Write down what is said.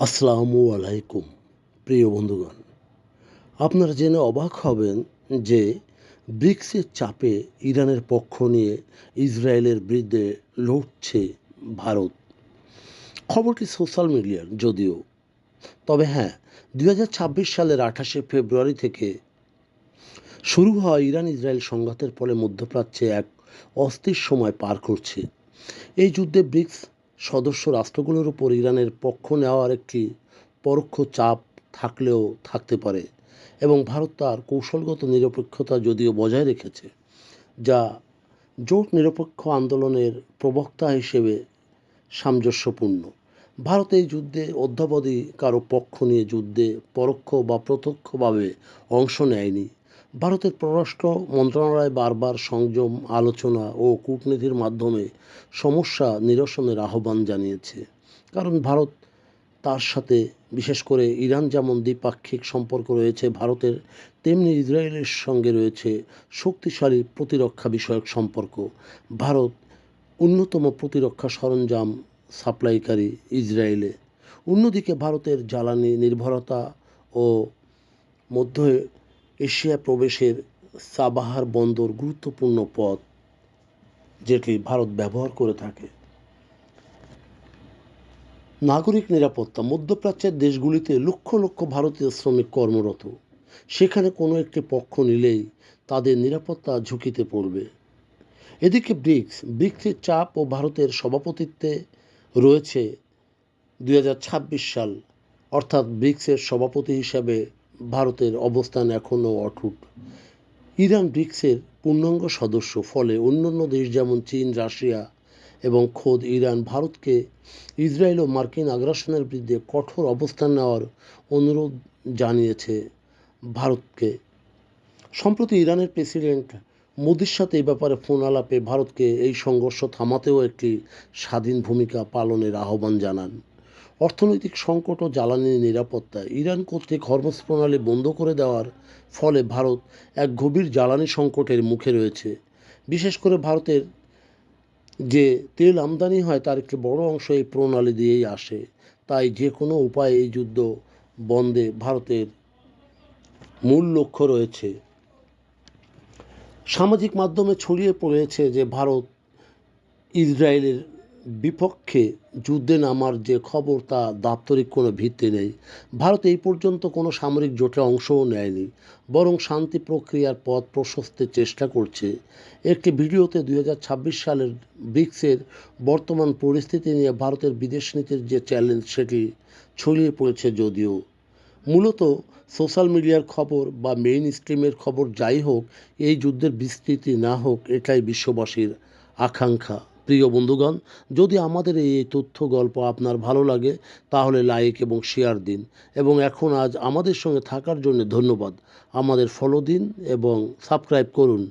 আসসালামু আলাইকুম প্রিয় বন্ধুগণ, আপনারা জেনে অবাক হবেন যে ব্রিক্সের চাপে ইরানের পক্ষ নিয়ে ইসরায়েলের বিরুদ্ধে লড়ছে ভারত। খবরটি সোশ্যাল মিডিয়ার যদিও, তবে হ্যাঁ, 2026 সালের 28শে ফেব্রুয়ারি থেকে শুরু হওয়া ইরান ইসরায়েল সংঘাতের ফলে মধ্যপ্রাচ্যে এক অস্থির সময় পার করছে। এই যুদ্ধে ব্রিক্স সদস্য রাষ্ট্রগুলোর উপর ইরানের পক্ষ নেওয়ার একটি পরোক্ষ চাপ থাকলেও থাকতে পারে, এবং ভারত তার কৌশলগত নিরপেক্ষতা যদিও বজায় রেখেছে, যা জোট নিরপেক্ষ আন্দোলনের প্রবক্তা হিসেবে সামঞ্জস্যপূর্ণ। ভারত এই যুদ্ধে অদ্যাবধি কারো পক্ষ নিয়ে যুদ্ধে পরোক্ষ বা প্রত্যক্ষভাবে অংশ নেয়নি। ভারতের পররাষ্ট্র মন্ত্রণালয় বারবার সংযম, আলোচনা ও কূটনীতির মাধ্যমে সমস্যা নিরসনের আহ্বান জানিয়েছে, কারণ ভারত তার সাথে, বিশেষ করে ইরান যেমন দ্বিপাক্ষিক সম্পর্ক রয়েছে ভারতের, তেমনি ইসরায়েলের সঙ্গে রয়েছে শক্তিশালী প্রতিরক্ষা বিষয়ক সম্পর্ক। ভারত অন্যতম প্রতিরক্ষা সরঞ্জাম সাপ্লাইকারী ইসরায়েলে। অন্যদিকে ভারতের জ্বালানি নির্ভরতা ও মধ্য এশিয়া প্রবেশের সাবাহার বন্দর গুরুত্বপূর্ণ পথ, যেটি ভারত ব্যবহার করে থাকে। নাগরিক নিরাপত্তা: মধ্যপ্রাচ্যের দেশগুলিতে লক্ষ লক্ষ ভারতীয় শ্রমিক কর্মরত। সেখানে কোনো একটি পক্ষ নিলেই তাদের নিরাপত্তা ঝুঁকিতে পড়বে। এদিকে ব্রিক্সের চাপ ও ভারতের সভাপতিত্বে রয়েছে 2026 সাল, অর্থাৎ ব্রিক্সের সভাপতি হিসাবে ভারতের অবস্থান এখনও অটুট। ইরান ব্রিক্সের পূর্ণাঙ্গ সদস্য, ফলে অন্যান্য দেশ যেমন চীন, রাশিয়া এবং খোদ ইরান ভারতকে ইসরায়েল ও মার্কিন আগ্রাসনের বিরুদ্ধে কঠোর অবস্থান নেওয়ার অনুরোধ জানিয়েছে ভারতকে। সম্প্রতি ইরানের প্রেসিডেন্ট মোদির সাথে এই ব্যাপারে ফোন আলাপে ভারতকে এই সংঘর্ষ থামাতেও একটি স্বাধীন ভূমিকা পালনের আহ্বান জানান। অর্থনৈতিক সংকট ও জ্বালানি নিরাপত্তা: ইরান কর্তৃক হরমুজ প্রণালী বন্ধ করে দেওয়ার ফলে ভারত এক গভীর জ্বালানি সংকটের মুখে রয়েছে। বিশেষ করে ভারতের যে তেল আমদানি হয় তার একটি বড় অংশ এই প্রণালী দিয়েই আসে। তাই যে কোনো উপায়ে এই যুদ্ধ বন্ধে ভারতের মূল লক্ষ্য রয়েছে। সামাজিক মাধ্যমে ছড়িয়ে পড়েছে যে ভারত ইসরায়েলের বিপক্ষে যুদ্ধে নামার যে খবর, তা দাপ্তরিক কোনো ভিত্তি নেই। ভারত এই পর্যন্ত কোনো সামরিক জোটে অংশও নেয়নি, বরং শান্তি প্রক্রিয়ার পথ প্রশস্তের চেষ্টা করছে। একটি ভিডিওতে 2026 সালের ব্রিক্সের বর্তমান পরিস্থিতি নিয়ে ভারতের বিদেশ নীতির যে চ্যালেঞ্জ, সেটি ছড়িয়ে পড়েছে। যদিও মূলত সোশ্যাল মিডিয়ার খবর বা মেইন স্ট্রিমের খবর যাই হোক, এই যুদ্ধের বিস্তৃতি না হোক, এটাই বিশ্ববাসীর আকাঙ্ক্ষা। প্রিয় বন্ধুগণ, যদি আমাদের এই তথ্য গল্প আপনার ভালো লাগে তাহলে লাইক এবং শেয়ার দিন, এবং আজ আমাদের সঙ্গে থাকার জন্য ধন্যবাদ। আমাদের ফলো দিন এবং সাবস্ক্রাইব করুন।